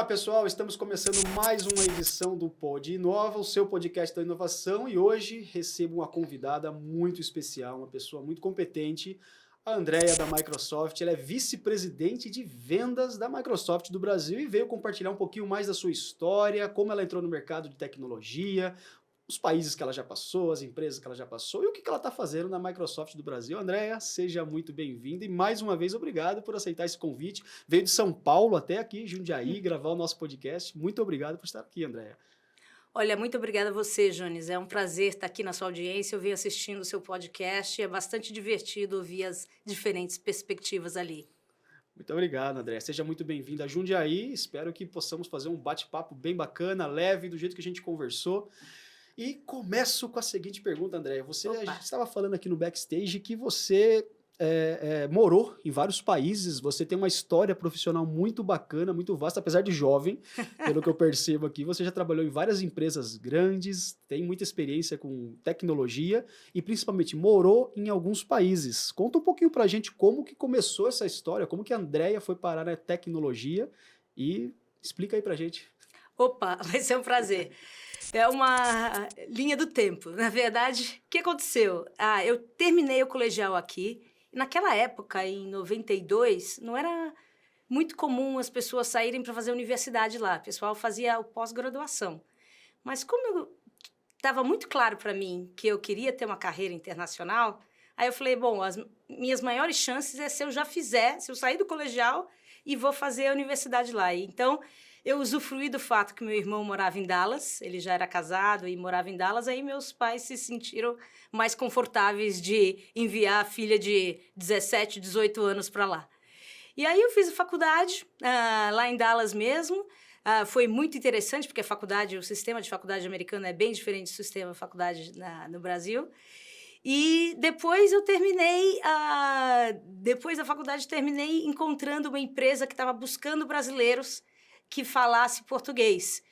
pessoal, estamos começando mais uma edição do Pod Inova, o seu podcast da inovação, e hoje recebo uma convidada muito especial, uma pessoa muito competente, a Andrea da Microsoft. Ela é vice-presidente de vendas da Microsoft do Brasil e veio compartilhar um pouquinho mais da sua história, como ela entrou no mercado de tecnologia, os países que ela já passou, as empresas que ela já passou e o que ela está fazendo na Microsoft do Brasil. Andrea, seja muito bem-vinda e mais uma vez obrigado por aceitar esse convite. Veio de São Paulo até aqui, Jundiaí, gravar o nosso podcast. Muito obrigado por estar aqui, Andrea. Olha, muito obrigada a você, Jones. É um prazer estar aqui na sua audiência. Eu venho assistindo o seu podcast. É bastante divertido ouvir as diferentes perspectivas ali. Muito obrigado, André. Seja muito bem-vindo a Jundiaí. Espero que possamos fazer um bate-papo bem bacana, leve, do jeito que a gente conversou. E começo com a seguinte pergunta, André. A gente estava falando aqui no backstage que você morou em vários países, você tem uma história profissional muito bacana, muito vasta, apesar de jovem, pelo que eu percebo aqui. Você já trabalhou em várias empresas grandes, tem muita experiência com tecnologia e principalmente morou em alguns países. Conta um pouquinho pra gente como que começou essa história, como que a Andrea foi parar na tecnologia e explica aí pra gente. Opa, vai ser um prazer. É uma linha do tempo. Na verdade, o que aconteceu? Eu terminei o colegial aqui. E naquela época, em 92, não era muito comum as pessoas saírem para fazer universidade lá. O pessoal fazia o pós-graduação. Mas como estava muito claro para mim que eu queria ter uma carreira internacional, aí eu falei, bom, as minhas maiores chances é se eu já fizer, se eu sair do colegial e vou fazer a universidade lá. Então, eu usufruí do fato que meu irmão morava em Dallas, ele já era casado e morava em Dallas, aí meus pais se sentiram mais confortáveis de enviar a filha de 17, 18 anos para lá. E aí eu fiz a faculdade lá em Dallas mesmo, foi muito interessante, porque o sistema de faculdade americano é bem diferente do sistema de faculdade no Brasil. E depois eu terminei, depois da faculdade terminei encontrando uma empresa que estava buscando brasileiros que falasse português.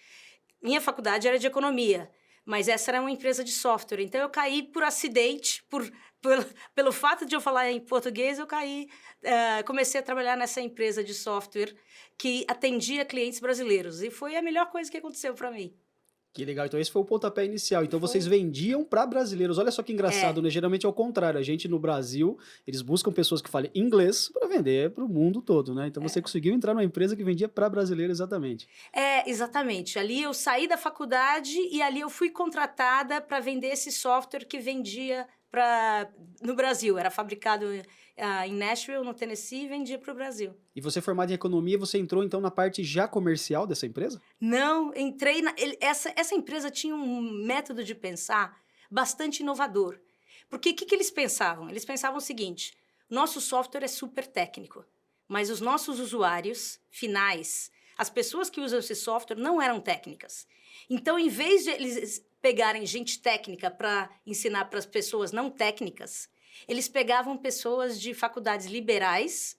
Minha faculdade era de economia, mas essa era uma empresa de software. Então, eu caí por acidente, pelo fato de eu falar em português, comecei a trabalhar nessa empresa de software que atendia clientes brasileiros. E foi a melhor coisa que aconteceu para mim. Que legal, então esse foi o pontapé inicial. Então vocês vendiam para brasileiros. Olha só que engraçado, né? Geralmente é o contrário. A gente no Brasil, eles buscam pessoas que falem inglês para vender para o mundo todo, né? Então você conseguiu entrar numa empresa que vendia para brasileiro exatamente. Exatamente. Ali eu saí da faculdade e ali eu fui contratada para vender esse software que vendia no Brasil. Era fabricado em Nashville, no Tennessee, e vendia para o Brasil. E você formado em economia, você entrou então na parte já comercial dessa empresa? Não, entrei essa empresa tinha um método de pensar bastante inovador. Porque o que eles pensavam? Eles pensavam o seguinte, nosso software é super técnico, mas os nossos usuários finais, as pessoas que usam esse software não eram técnicas. Então, em vez de eles pegarem gente técnica para ensinar para as pessoas não técnicas, eles pegavam pessoas de faculdades liberais,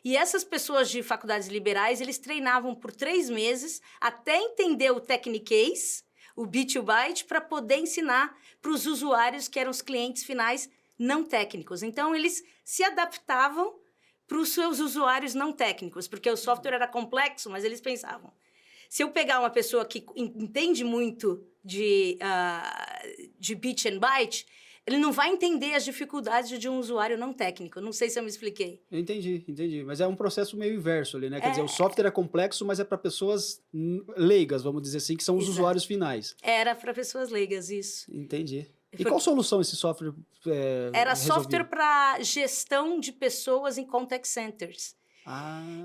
e essas pessoas de faculdades liberais, eles treinavam por 3 meses até entender o Techniquez, o Bit to Byte, para poder ensinar para os usuários que eram os clientes finais não técnicos. Então, eles se adaptavam para os seus usuários não técnicos, porque o software era complexo, mas eles pensavam, se eu pegar uma pessoa que entende muito de Bit and Byte, ele não vai entender as dificuldades de um usuário não técnico. Não sei se eu me expliquei. Entendi. Mas é um processo meio inverso ali, né? Quer dizer, o software é complexo, mas é para pessoas leigas, vamos dizer assim, que são os usuários finais. Era para pessoas leigas, isso. Entendi. E qual solução esse software Era software para gestão de pessoas em contact centers.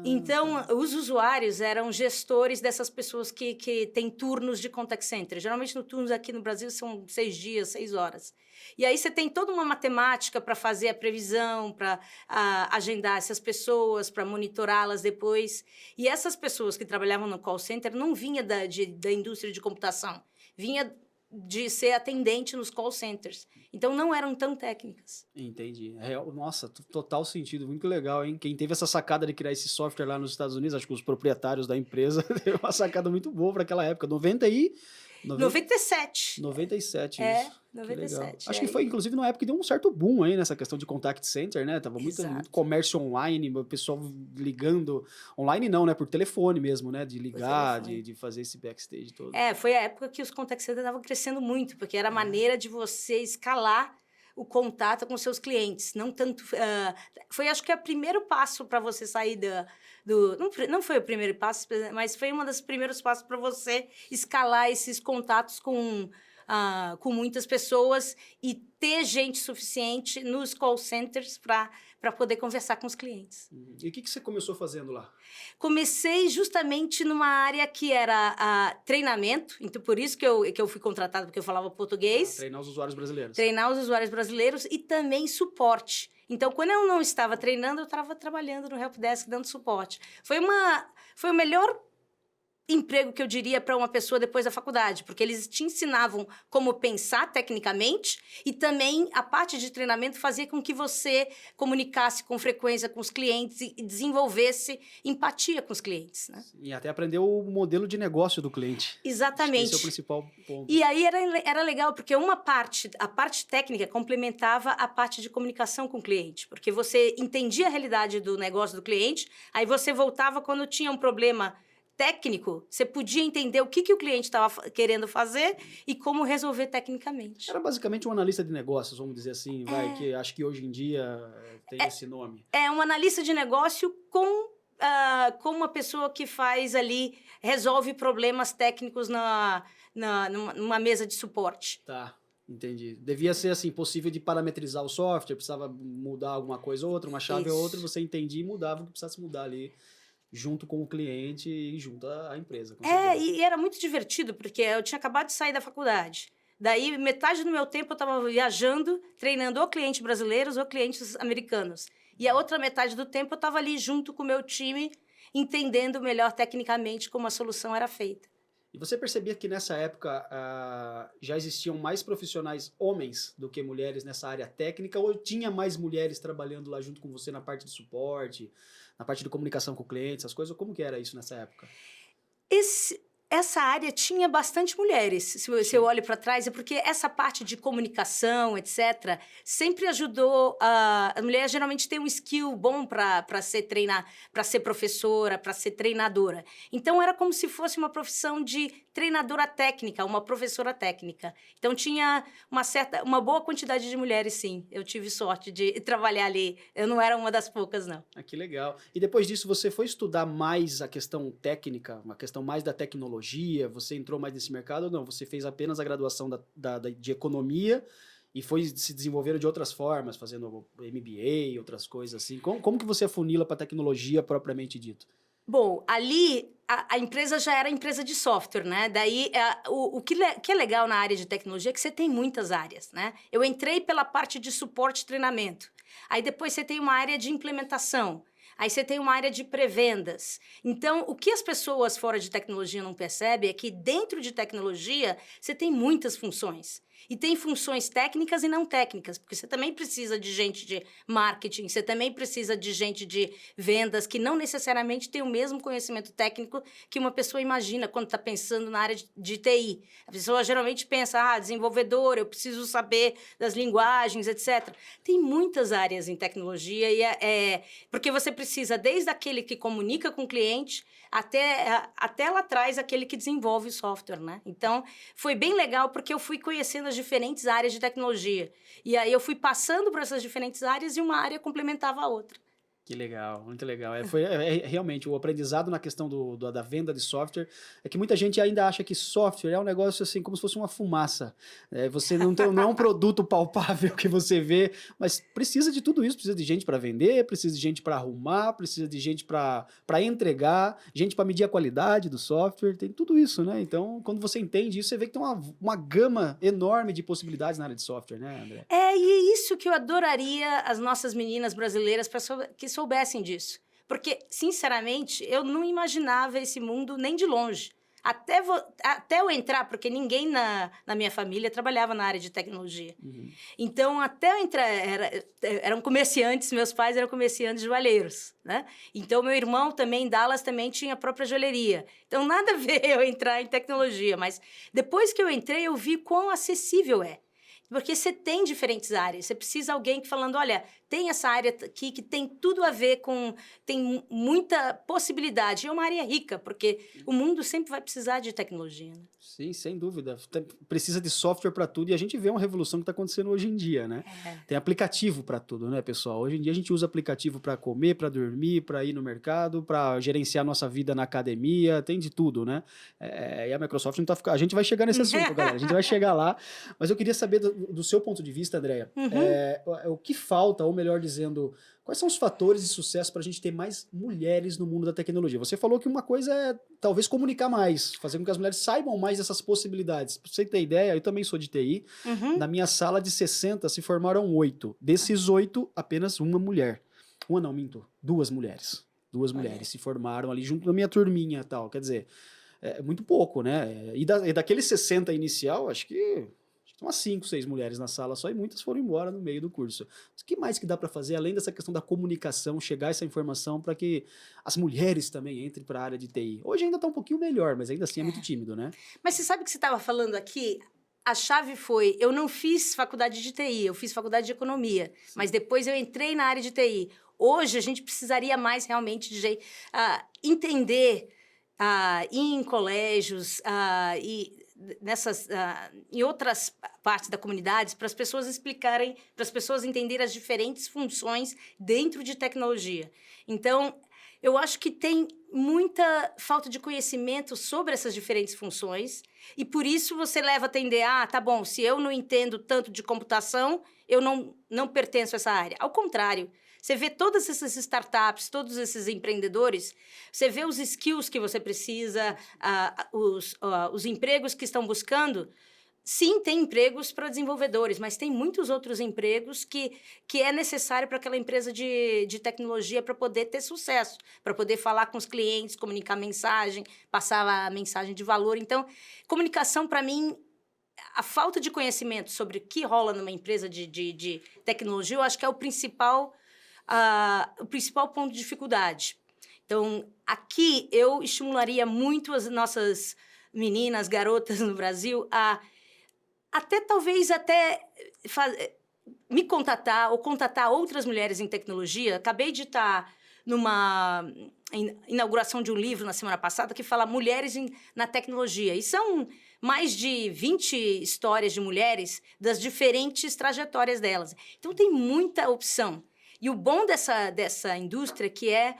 Então, os usuários eram gestores dessas pessoas que têm turnos de contact center. Geralmente, no turnos aqui no Brasil são 6 dias, 6 horas. E aí você tem toda uma matemática para fazer a previsão, para agendar essas pessoas, para monitorá-las depois. E essas pessoas que trabalhavam no call center não vinha da indústria de computação, vinha de ser atendente nos call centers. Então, não eram tão técnicas. Entendi. Nossa, total sentido. Muito legal, hein? Quem teve essa sacada de criar esse software lá nos Estados Unidos, acho que os proprietários da empresa, teve uma sacada muito boa para aquela época. 97. 97, É, isso. 97. Acho que foi, inclusive, numa época que deu um certo boom aí nessa questão de contact center, né? Tava muito comércio online, o pessoal ligando. Online não, né? Por telefone mesmo, né? De ligar, de fazer esse backstage todo. Foi a época que os contact centers estavam crescendo muito, porque era a maneira de você escalar o contato com seus clientes. Não tanto. Foi, acho que, o primeiro passo para você sair não foi o primeiro passo, mas foi um dos primeiros passos para você escalar esses contatos com muitas pessoas e ter gente suficiente nos call centers para poder conversar com os clientes. E o que você começou fazendo lá? Comecei justamente numa área que era treinamento, então por isso que eu fui contratada, porque eu falava português. Treinar os usuários brasileiros. Treinar os usuários brasileiros e também suporte. Então, quando eu não estava treinando, eu estava trabalhando no helpdesk, dando suporte. Foi o melhor emprego que eu diria para uma pessoa depois da faculdade, porque eles te ensinavam como pensar tecnicamente e também a parte de treinamento fazia com que você comunicasse com frequência com os clientes e desenvolvesse empatia com os clientes, né? E até aprendeu o modelo de negócio do cliente. Exatamente. Esse é o principal ponto. E aí era legal, porque a parte técnica complementava a parte de comunicação com o cliente, porque você entendia a realidade do negócio do cliente, aí você voltava quando tinha um problema técnico, você podia entender o que o cliente estava querendo fazer e como resolver tecnicamente. Era basicamente um analista de negócios, vamos dizer assim, que acho que hoje em dia tem esse nome. É um analista de negócio com uma pessoa que resolve problemas técnicos numa mesa de suporte. Tá. Entendi. Devia ser assim, possível de parametrizar o software, precisava mudar alguma coisa ou outra, uma chave ou outra, você entendia e mudava o que precisasse mudar ali, junto com o cliente e junto à empresa. E era muito divertido, porque eu tinha acabado de sair da faculdade. Daí, metade do meu tempo eu estava viajando, treinando ou clientes brasileiros ou clientes americanos. E a outra metade do tempo eu estava ali junto com o meu time, entendendo melhor tecnicamente como a solução era feita. E você percebia que nessa época já existiam mais profissionais homens do que mulheres nessa área técnica, ou tinha mais mulheres trabalhando lá junto com você na parte de suporte, na parte de comunicação com o cliente, essas coisas? Como que era isso nessa época? Essa área tinha bastante mulheres, se eu olho para trás, é porque essa parte de comunicação, etc., sempre ajudou. A mulher geralmente tem um skill bom para ser professora, para ser treinadora. Então, era como se fosse uma profissão de treinadora técnica, uma professora técnica. Então, tinha uma boa quantidade de mulheres, sim. Eu tive sorte de trabalhar ali. Eu não era uma das poucas, não. Que legal. E depois disso, você foi estudar mais a questão técnica, uma questão mais da tecnologia? Você entrou mais nesse mercado ou não? Você fez apenas a graduação de economia e foi se desenvolvendo de outras formas, fazendo MBA, outras coisas assim? Como que você afunila para a tecnologia propriamente dito? Bom, ali a empresa já era empresa de software, né? Daí, o que é legal na área de tecnologia é que você tem muitas áreas, né? Eu entrei pela parte de suporte e treinamento. Aí depois você tem uma área de implementação. Aí você tem uma área de pré-vendas. Então, o que as pessoas fora de tecnologia não percebem é que dentro de tecnologia você tem muitas funções. E tem funções técnicas e não técnicas, porque você também precisa de gente de marketing, você também precisa de gente de vendas que não necessariamente tem o mesmo conhecimento técnico que uma pessoa imagina quando está pensando na área de TI. A pessoa geralmente pensa, desenvolvedor, eu preciso saber das linguagens, etc. Tem muitas áreas em tecnologia, porque você precisa desde aquele que comunica com o cliente até lá atrás aquele que desenvolve o software, né? Então, foi bem legal porque eu fui conhecendo as diferentes áreas de tecnologia. E aí eu fui passando por essas diferentes áreas e uma área complementava a outra. Que legal, muito legal. Realmente, o aprendizado na questão da venda de software é que muita gente ainda acha que software é um negócio assim, como se fosse uma fumaça. Você não é um produto palpável que você vê, mas precisa de tudo isso. Precisa de gente para vender, precisa de gente para arrumar, precisa de gente para entregar, gente para medir a qualidade do software, tem tudo isso, né? Então, quando você entende isso, você vê que tem uma gama enorme de possibilidades na área de software, né, André? E é isso que eu adoraria as nossas meninas brasileiras que soubessem disso. Porque, sinceramente, eu não imaginava esse mundo nem de longe. Até eu entrar, porque ninguém na minha família trabalhava na área de tecnologia. Então, até eu entrar, eram comerciantes, meus pais eram comerciantes joalheiros, né? Então, meu irmão também, em Dallas, também tinha a própria joalheria. Então, nada a ver eu entrar em tecnologia, mas depois que eu entrei, eu vi quão acessível é. Porque você tem diferentes áreas, você precisa de alguém que falando, olha, tem essa área aqui que tem tudo a ver com... Tem muita possibilidade. É uma área rica, porque o mundo sempre vai precisar de tecnologia, né? Sim, sem dúvida. Precisa de software para tudo e a gente vê uma revolução que está acontecendo hoje em dia, né? Tem aplicativo para tudo, né, pessoal? Hoje em dia a gente usa aplicativo para comer, para dormir, para ir no mercado, para gerenciar nossa vida na academia, tem de tudo, né? E a Microsoft não tá ficando... A gente vai chegar nesse assunto, galera. A gente vai chegar lá. Mas eu queria saber do seu ponto de vista, Andréia, o que falta, ou melhor dizendo, quais são os fatores de sucesso para a gente ter mais mulheres no mundo da tecnologia? Você falou que uma coisa é talvez comunicar mais, fazer com que as mulheres saibam mais dessas possibilidades. Para você ter ideia, eu também sou de TI. Na minha sala de 60 se formaram 8. Desses 8, apenas uma mulher. Uma não, minto. 2 mulheres. 2 mulheres se formaram ali junto da minha turminha e tal. Quer dizer, é muito pouco, né? E daqueles 60 inicial, acho que umas 5, 6 mulheres na sala só e muitas foram embora no meio do curso. Mas o que mais que dá para fazer, além dessa questão da comunicação, chegar essa informação para que as mulheres também entrem para a área de TI? Hoje ainda está um pouquinho melhor, mas ainda assim é muito tímido, né? Mas você sabe que você estava falando aqui? A chave foi, eu não fiz faculdade de TI, eu fiz faculdade de economia, mas depois eu entrei na área de TI. Hoje a gente precisaria mais realmente de entender ir em colégios e em outras partes da comunidade, para as pessoas explicarem, para as pessoas entenderem as diferentes funções dentro de tecnologia. Então, eu acho que tem muita falta de conhecimento sobre essas diferentes funções e, por isso, você leva a entender, tá bom, se eu não entendo tanto de computação, eu não pertenço a essa área. Ao contrário, você vê todas essas startups, todos esses empreendedores, você vê os skills que você precisa, os empregos que estão buscando. Sim, tem empregos para desenvolvedores, mas tem muitos outros empregos que é necessário para aquela empresa de tecnologia para poder ter sucesso, para poder falar com os clientes, comunicar mensagem, passar a mensagem de valor. Então, comunicação, para mim, a falta de conhecimento sobre o que rola numa empresa de tecnologia, eu acho que é o principal ponto de dificuldade. Então, aqui eu estimularia muito as nossas meninas, garotas no Brasil a talvez me contatar ou contatar outras mulheres em tecnologia. Acabei de estar numa inauguração de um livro na semana passada que fala Mulheres na Tecnologia. E são mais de 20 histórias de mulheres das diferentes trajetórias delas. Então, tem muita opção. E o bom dessa indústria que é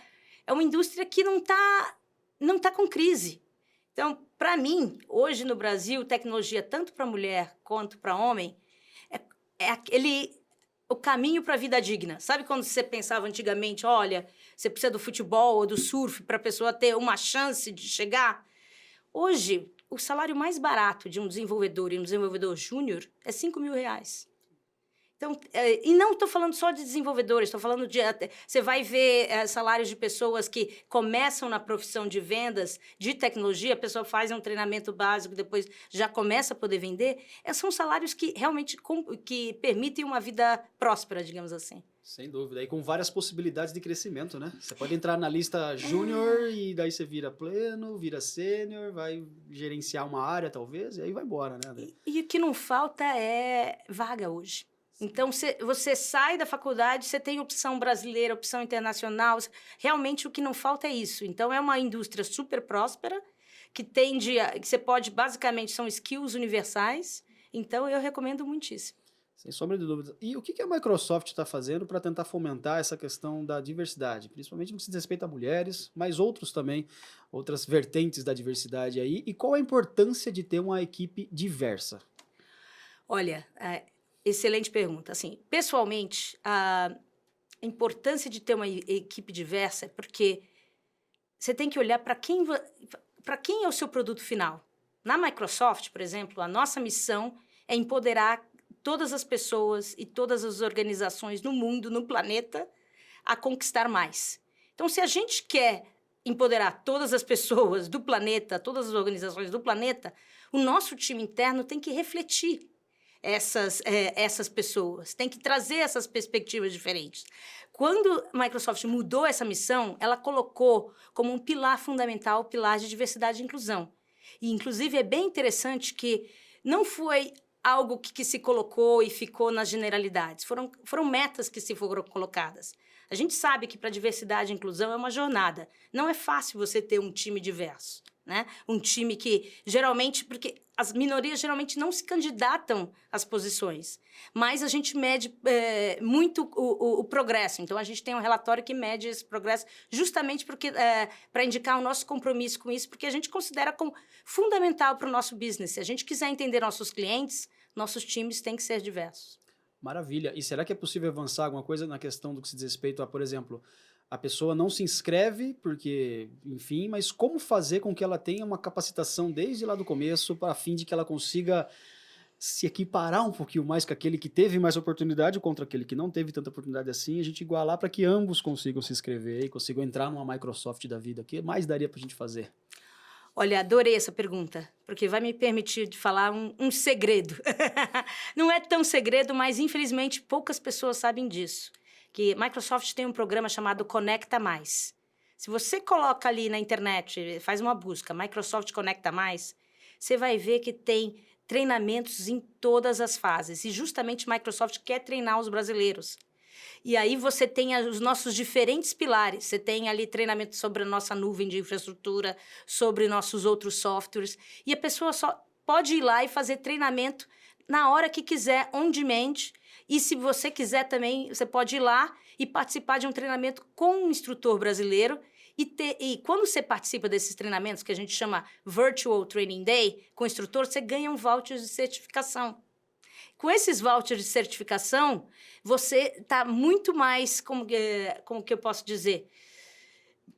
uma indústria que não tá com crise. Então, para mim, hoje no Brasil, tecnologia tanto para mulher quanto para homem o caminho para a vida digna. Sabe quando você pensava antigamente, olha, você precisa do futebol ou do surf para a pessoa ter uma chance de chegar? Hoje, o salário mais barato de um desenvolvedor e um desenvolvedor júnior é R$5.000. Então, e não estou falando só de desenvolvedores, estou falando de... Você vai ver salários de pessoas que começam na profissão de vendas, de tecnologia, a pessoa faz um treinamento básico, depois já começa a poder vender. São salários que realmente que permitem uma vida próspera, digamos assim. Sem dúvida. E com várias possibilidades de crescimento, né? Você pode entrar na lista júnior e daí você vira pleno, vira sênior, vai gerenciar uma área, talvez, e aí vai embora, né, André? E o que não falta é vaga hoje. Então, você sai da faculdade, você tem opção brasileira, opção internacional. Realmente, o que não falta é isso. Então, é uma indústria super próspera, que você pode, basicamente, são skills universais. Então, eu recomendo muitíssimo. Sem sombra de dúvida. E o que a Microsoft está fazendo para tentar fomentar essa questão da diversidade? Principalmente no que se diz respeito a mulheres, mas outros também, outras vertentes da diversidade aí. E qual a importância de ter uma equipe diversa? Olha... Excelente pergunta. Assim, pessoalmente, a importância de ter uma equipe diversa é porque você tem que olhar para quem é o seu produto final. Na Microsoft, por exemplo, a nossa missão é empoderar todas as pessoas e todas as organizações no mundo, no planeta, a conquistar mais. Então, se a gente quer empoderar todas as pessoas do planeta, todas as organizações do planeta, o nosso time interno tem que refletir essas pessoas, tem que trazer essas perspectivas diferentes. Quando a Microsoft mudou essa missão, ela colocou como um pilar fundamental o pilar de diversidade e inclusão. E, inclusive, é bem interessante que não foi algo que se colocou e ficou nas generalidades. Foram metas que se foram colocadas. A gente sabe que para diversidade e inclusão é uma jornada. Não é fácil você ter um time diverso, né? Um time que, geralmente, porque as minorias geralmente não se candidatam às posições, mas a gente mede muito o progresso. Então, a gente tem um relatório que mede esse progresso justamente para indicar o nosso compromisso com isso, porque a gente considera como fundamental para o nosso business. Se a gente quiser entender nossos clientes, nossos times têm que ser diversos. Maravilha. E será que é possível avançar alguma coisa na questão do que se diz respeito a, por exemplo, a pessoa não se inscreve porque, enfim, mas como fazer com que ela tenha uma capacitação desde lá do começo para fim de que ela consiga se equiparar um pouquinho mais com aquele que teve mais oportunidade contra aquele que não teve tanta oportunidade assim, a gente igualar para que ambos consigam se inscrever e consigam entrar numa Microsoft da vida. O que mais daria para a gente fazer? Olha, adorei essa pergunta, porque vai me permitir de falar um segredo. Não é tão segredo, mas infelizmente poucas pessoas sabem disso. Que Microsoft tem um programa chamado Conecta Mais. Se você coloca ali na internet, faz uma busca, Microsoft Conecta Mais, você vai ver que tem treinamentos em todas as fases. E justamente Microsoft quer treinar os brasileiros. E aí você tem os nossos diferentes pilares. Você tem ali treinamento sobre a nossa nuvem de infraestrutura, sobre nossos outros softwares. E a pessoa só pode ir lá e fazer treinamento na hora que quiser, on demand. E se você quiser também, você pode ir lá e participar de um treinamento com um instrutor brasileiro. E quando você participa desses treinamentos, que a gente chama Virtual Training Day, com o instrutor, você ganha um voucher de certificação. Com esses vouchers de certificação, você está muito mais, como que eu posso dizer?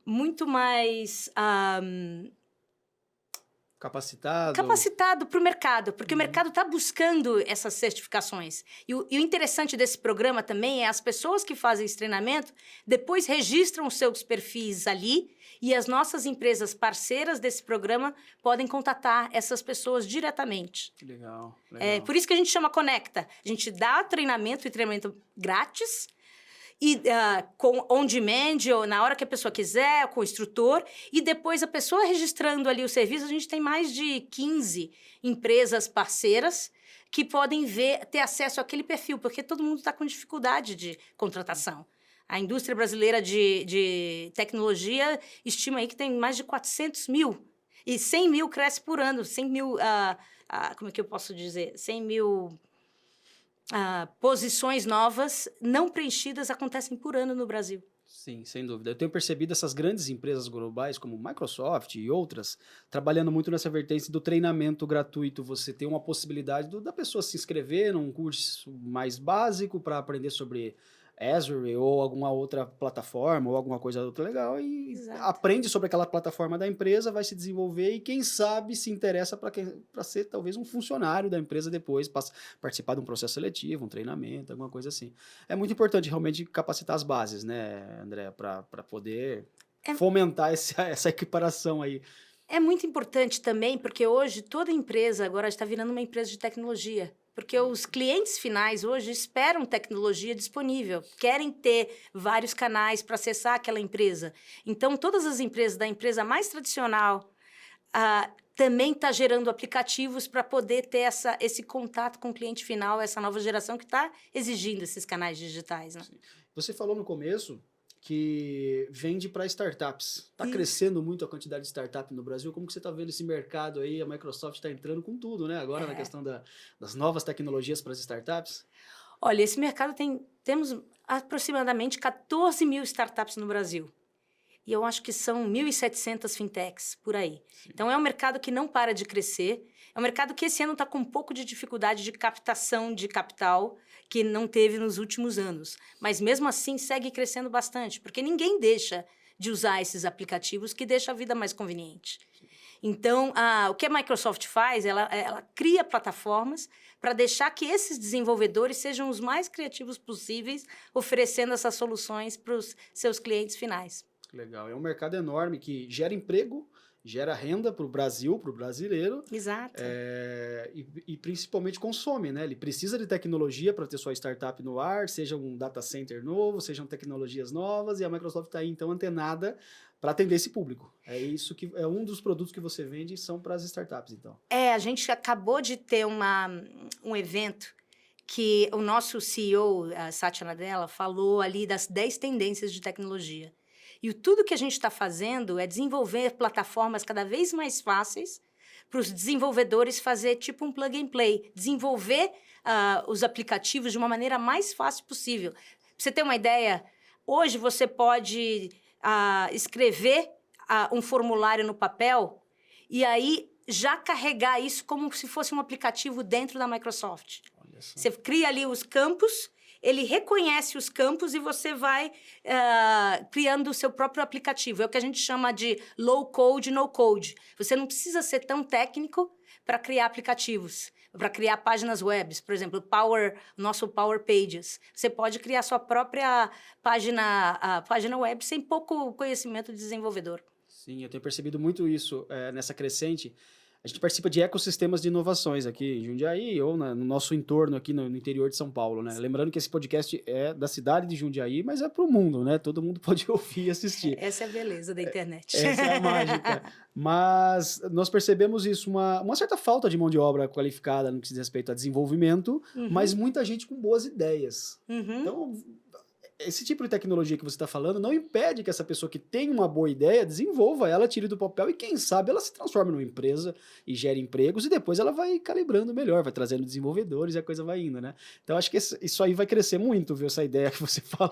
Muito mais... capacitado para o mercado, porque o mercado está buscando essas certificações. E o interessante desse programa também é as pessoas que fazem esse treinamento depois registram os seus perfis ali e as nossas empresas parceiras desse programa podem contatar essas pessoas diretamente. Que legal. Por isso que a gente chama Conecta. A gente dá treinamento e treinamento grátis, e com on demand, ou na hora que a pessoa quiser, com o instrutor, e depois a pessoa registrando ali o serviço, a gente tem mais de 15 empresas parceiras que podem ter acesso àquele perfil, porque todo mundo está com dificuldade de contratação. A indústria brasileira de tecnologia estima aí que tem mais de 400 mil, e 100 mil cresce por ano, 100 mil, como é que eu posso dizer? 100 mil... posições novas não preenchidas acontecem por ano no Brasil. Sim, sem dúvida. Eu tenho percebido essas grandes empresas globais, como Microsoft e outras, trabalhando muito nessa vertente do treinamento gratuito. Você tem uma possibilidade da pessoa se inscrever num curso mais básico para aprender sobre Azure ou alguma outra plataforma ou alguma coisa outra legal e aprende sobre aquela plataforma da empresa, vai se desenvolver e quem sabe se interessa para ser talvez um funcionário da empresa depois, participar de um processo seletivo, um treinamento, alguma coisa assim. É muito importante realmente capacitar as bases, né, André, para poder fomentar essa equiparação aí. É muito importante também, porque hoje toda empresa agora está virando uma empresa de tecnologia. Porque os clientes finais hoje esperam tecnologia disponível, querem ter vários canais para acessar aquela empresa. Então, todas as empresas da empresa mais tradicional também estão gerando aplicativos para poder ter esse contato com o cliente final, essa nova geração que está exigindo esses canais digitais. Né? Você falou no começo que vende para startups. Está crescendo muito a quantidade de startups no Brasil. Como que você está vendo esse mercado aí? A Microsoft está entrando com tudo, né? Agora na questão das novas tecnologias para as startups. Olha, esse mercado temos aproximadamente 14 mil startups no Brasil. E eu acho que são 1.700 fintechs por aí. Sim. Então, é um mercado que não para de crescer. É um mercado que esse ano está com um pouco de dificuldade de captação de capital que não teve nos últimos anos. Mas, mesmo assim, segue crescendo bastante, porque ninguém deixa de usar esses aplicativos que deixa a vida mais conveniente. Então, o que a Microsoft faz, ela cria plataformas para deixar que esses desenvolvedores sejam os mais criativos possíveis, oferecendo essas soluções para os seus clientes finais. Que legal. É um mercado enorme que gera emprego, gera renda para o Brasil, para o brasileiro. Exato. E principalmente consome, né? Ele precisa de tecnologia para ter sua startup no ar, seja um data center novo, sejam tecnologias novas, e a Microsoft está aí, então, antenada para atender esse público. É isso que é um dos produtos que você vende, são para as startups, então. A gente acabou de ter um evento que o nosso CEO, a Satya Nadella, falou ali das 10 tendências de tecnologia. E tudo que a gente está fazendo é desenvolver plataformas cada vez mais fáceis para os desenvolvedores fazer tipo um plug and play, desenvolver os aplicativos de uma maneira mais fácil possível. Pra você ter uma ideia, hoje você pode escrever um formulário no papel e aí já carregar isso como se fosse um aplicativo dentro da Microsoft. Você cria ali os campos, ele reconhece os campos e você vai criando o seu próprio aplicativo. É o que a gente chama de low code, no code. Você não precisa ser tão técnico para criar aplicativos, para criar páginas web. Por exemplo, nosso Power Pages. Você pode criar sua própria página web sem pouco conhecimento de desenvolvedor. Sim, eu tenho percebido muito isso nessa crescente. A gente participa de ecossistemas de inovações aqui em Jundiaí ou no nosso entorno aqui no interior de São Paulo, né? Lembrando que esse podcast é da cidade de Jundiaí, mas é para o mundo, né? Todo mundo pode ouvir e assistir. Essa é a beleza da internet. Essa é a mágica. Mas nós percebemos isso, uma certa falta de mão de obra qualificada no que diz respeito a desenvolvimento, mas muita gente com boas ideias. Então, esse tipo de tecnologia que você está falando não impede que essa pessoa que tem uma boa ideia desenvolva ela, tire do papel e quem sabe ela se transforme numa empresa e gere empregos e depois ela vai calibrando melhor, vai trazendo desenvolvedores e a coisa vai indo, né? Então acho que isso aí vai crescer muito, viu? Essa ideia que você falou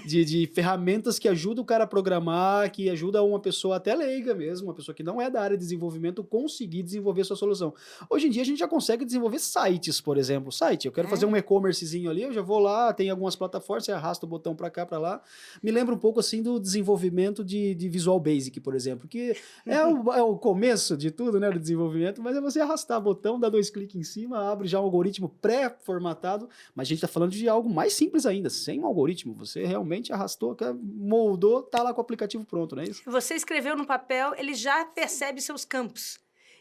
de ferramentas que ajudam o cara a programar, que ajudam uma pessoa até leiga mesmo, uma pessoa que não é da área de desenvolvimento conseguir desenvolver sua solução. Hoje em dia a gente já consegue desenvolver sites, por exemplo. Eu quero fazer um e-commercezinho ali, eu já vou lá, tem algumas plataformas, você arrasta o botão para cá, para lá. Me lembra um pouco assim do desenvolvimento de Visual Basic, por exemplo, que é o começo de tudo, né, do desenvolvimento, mas é você arrastar o botão, dar 2 cliques em cima, abre já um algoritmo pré-formatado, mas a gente está falando de algo mais simples ainda, sem um algoritmo. Você realmente arrastou, moldou, tá lá com o aplicativo pronto, não é isso? Você escreveu no papel, ele já percebe seus campos.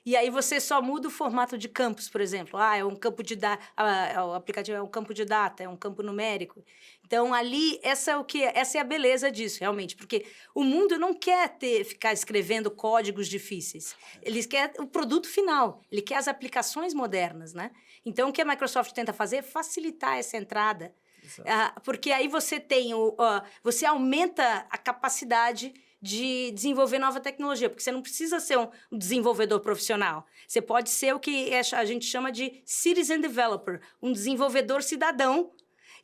E aí você só muda o formato de campos, por exemplo. É um campo de o aplicativo é um campo de data, é um campo numérico. Então, ali, essa é a beleza disso, realmente. Porque o mundo não quer ficar escrevendo códigos difíceis. Ele quer o produto final. Ele quer as aplicações modernas, né? Então, o que a Microsoft tenta fazer é facilitar essa entrada. Porque aí você você aumenta a capacidade de desenvolver nova tecnologia, porque você não precisa ser um desenvolvedor profissional. Você pode ser o que a gente chama de citizen developer, um desenvolvedor cidadão,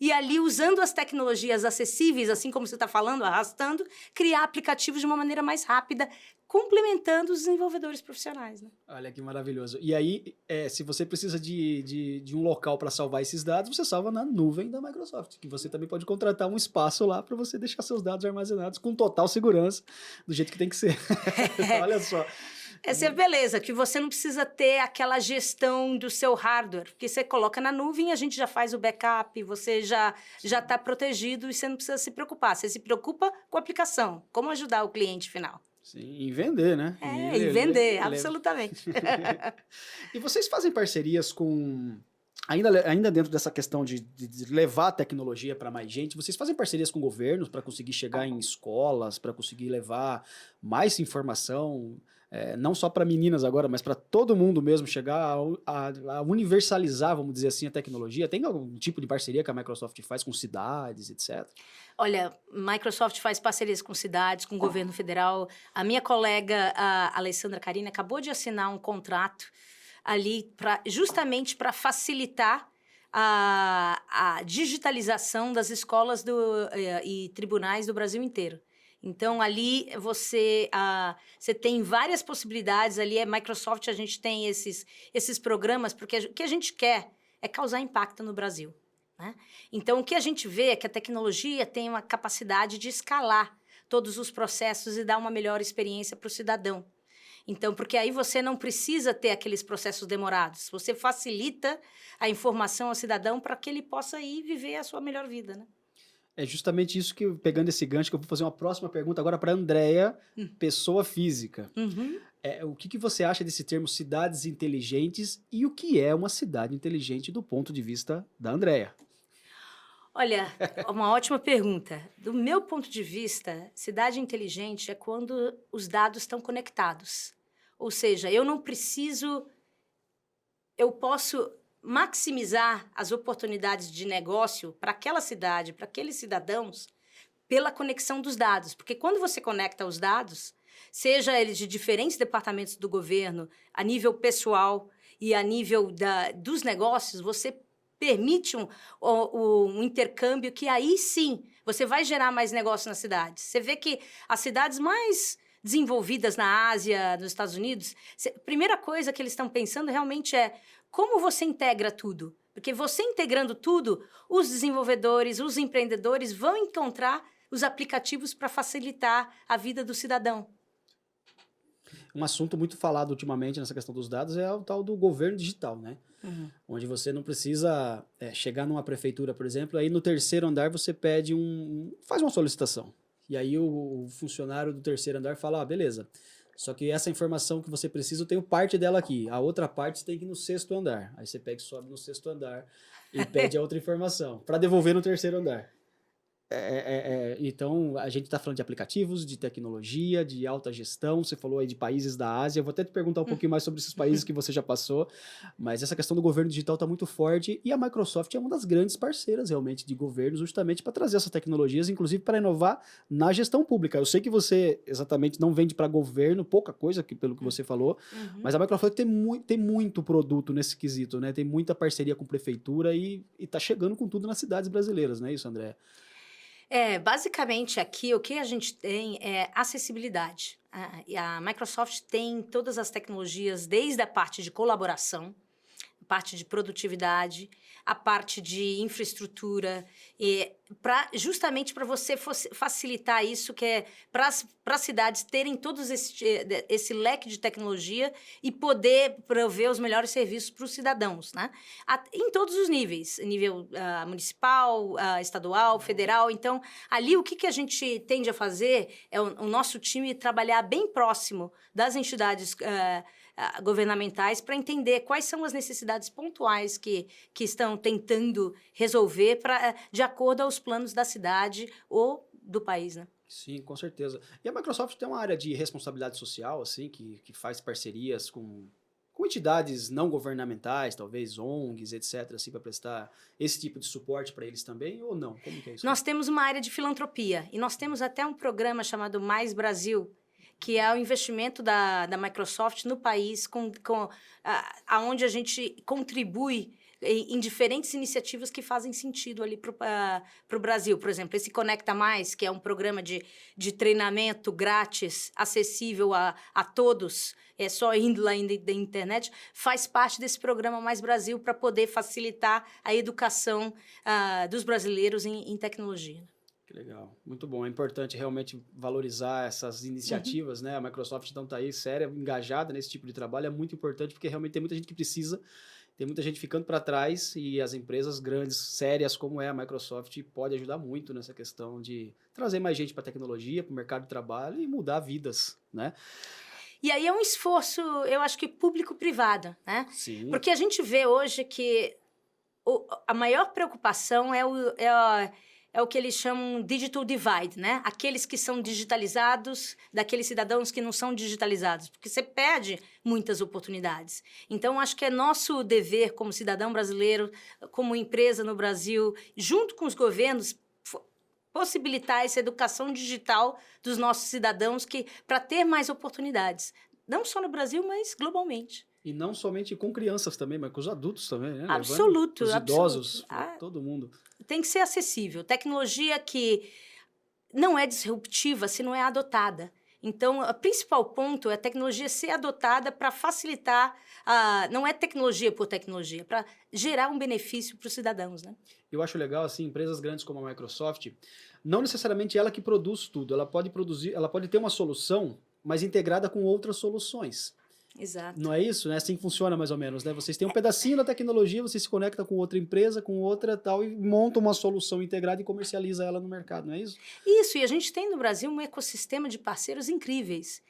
e ali, usando as tecnologias acessíveis, assim como você está falando, arrastando, criar aplicativos de uma maneira mais rápida, complementando os desenvolvedores profissionais, né? Olha que maravilhoso. E aí, se você precisa de um local para salvar esses dados, você salva na nuvem da Microsoft, que você também pode contratar um espaço lá para você deixar seus dados armazenados com total segurança, do jeito que tem que ser. Olha só. Essa é a beleza, que você não precisa ter aquela gestão do seu hardware, porque você coloca na nuvem, a gente já faz o backup, você já está protegido e você não precisa se preocupar. Você se preocupa com a aplicação, como ajudar o cliente final. Sim, e vender, né? E vender, absolutamente. E vocês fazem parcerias com... Ainda dentro dessa questão de levar a tecnologia para mais gente, vocês fazem parcerias com governos para conseguir chegar em escolas, para conseguir levar mais informação, não só para meninas agora, mas para todo mundo mesmo, chegar a universalizar, vamos dizer assim, a tecnologia? Tem algum tipo de parceria que a Microsoft faz com cidades, etc.? Olha, Microsoft faz parcerias com cidades, com o governo federal. A minha colega, a Alessandra Carini, acabou de assinar um contrato ali justamente para facilitar a digitalização das escolas e tribunais do Brasil inteiro. Então, ali você tem várias possibilidades. Ali Microsoft, a gente tem esses programas, porque o que a gente quer é causar impacto no Brasil, né? Então, o que a gente vê é que a tecnologia tem uma capacidade de escalar todos os processos e dar uma melhor experiência para o cidadão. Então, porque aí você não precisa ter aqueles processos demorados. Você facilita a informação ao cidadão para que ele possa ir viver a sua melhor vida, né? É justamente isso que, pegando esse gancho, que eu vou fazer uma próxima pergunta agora para a Andrea, pessoa física. Uhum. O que você acha desse termo cidades inteligentes e o que é uma cidade inteligente do ponto de vista da Andrea? Olha, uma ótima pergunta. Do meu ponto de vista, cidade inteligente é quando os dados estão conectados. Ou seja, eu posso maximizar as oportunidades de negócio para aquela cidade, para aqueles cidadãos, pela conexão dos dados. Porque quando você conecta os dados, seja eles de diferentes departamentos do governo, a nível pessoal e a nível dos negócios, você permite um intercâmbio que aí sim você vai gerar mais negócio nas cidades. Você vê que as cidades mais desenvolvidas na Ásia, nos Estados Unidos, a primeira coisa que eles estão pensando realmente é como você integra tudo. Porque você integrando tudo, os desenvolvedores, os empreendedores vão encontrar os aplicativos para facilitar a vida do cidadão. Um assunto muito falado ultimamente nessa questão dos dados é o tal do governo digital, né? Uhum. Onde você não precisa chegar numa prefeitura, por exemplo, aí no terceiro andar você pede faz uma solicitação. E aí o funcionário do terceiro andar fala, beleza, só que essa informação que você precisa, eu tenho parte dela aqui, a outra parte você tem que ir no sexto andar. Aí você pega e sobe no sexto andar e pede a outra informação para devolver no terceiro andar. Então, a gente está falando de aplicativos, de tecnologia, de alta gestão. Você falou aí de países da Ásia. Eu vou até te perguntar um pouquinho mais sobre esses países que você já passou. Mas essa questão do governo digital está muito forte. E a Microsoft é uma das grandes parceiras, realmente, de governos, justamente para trazer essas tecnologias, inclusive para inovar na gestão pública. Eu sei que você, exatamente, não vende para governo, pouca coisa, pelo que você falou. Mas a Microsoft tem muito produto nesse quesito, né? Tem muita parceria com prefeitura e está chegando com tudo nas cidades brasileiras, não é isso, André? Basicamente aqui o que a gente tem é acessibilidade. E a Microsoft tem todas as tecnologias, desde a parte de colaboração, a parte de produtividade, a parte de infraestrutura, justamente para você facilitar isso, que é para as cidades terem todos esse leque de tecnologia e poder prover os melhores serviços para os cidadãos, né? Em todos os níveis, nível municipal, estadual, federal. Então, ali o que a gente tende a fazer é o nosso time trabalhar bem próximo das entidades governamentais para entender quais são as necessidades pontuais que estão tentando resolver de acordo aos planos da cidade ou do país, né? Sim, com certeza. E a Microsoft tem uma área de responsabilidade social, assim, que faz parcerias com entidades não governamentais, talvez ONGs, etc., assim, para prestar esse tipo de suporte para eles também, ou não? Como que é isso? Nós temos uma área de filantropia e nós temos até um programa chamado Mais Brasil, que é o investimento da Microsoft no país, onde a gente contribui em diferentes iniciativas que fazem sentido ali para o Brasil. Por exemplo, esse Conecta Mais, que é um programa de treinamento grátis, acessível a todos, é só indo lá da internet, faz parte desse programa Mais Brasil para poder facilitar a educação dos brasileiros em tecnologia. Que legal, muito bom. É importante realmente valorizar essas iniciativas, né? A Microsoft então está aí séria, engajada nesse tipo de trabalho, é muito importante porque realmente tem muita gente que precisa, tem muita gente ficando para trás e as empresas grandes, sérias como é a Microsoft, pode ajudar muito nessa questão de trazer mais gente para a tecnologia, para o mercado de trabalho e mudar vidas, né? E aí é um esforço, eu acho que público-privado, né? Sim. Porque a gente vê hoje que a maior preocupação é o que eles chamam digital divide, né? Aqueles que são digitalizados, daqueles cidadãos que não são digitalizados, porque você perde muitas oportunidades. Então, acho que é nosso dever como cidadão brasileiro, como empresa no Brasil, junto com os governos, possibilitar essa educação digital dos nossos cidadãos para ter mais oportunidades. Não só no Brasil, mas globalmente. E não somente com crianças também, mas com os adultos também, né? Absoluto. Os idosos, todo mundo. Tem que ser acessível. Tecnologia que não é disruptiva se não é adotada. Então, o principal ponto é a tecnologia ser adotada para facilitar, não é tecnologia por tecnologia, para gerar um benefício para os cidadãos, né? Eu acho legal, assim, empresas grandes como a Microsoft, não necessariamente ela que produz tudo, ela pode ter uma solução, mas integrada com outras soluções. Exato. Não é isso? Né? Assim que funciona mais ou menos, né? Vocês têm um pedacinho da tecnologia, você se conecta com outra empresa, com outra tal, e monta uma solução integrada e comercializa ela no mercado, não é isso? Isso, e a gente tem no Brasil um ecossistema de parceiros incríveis.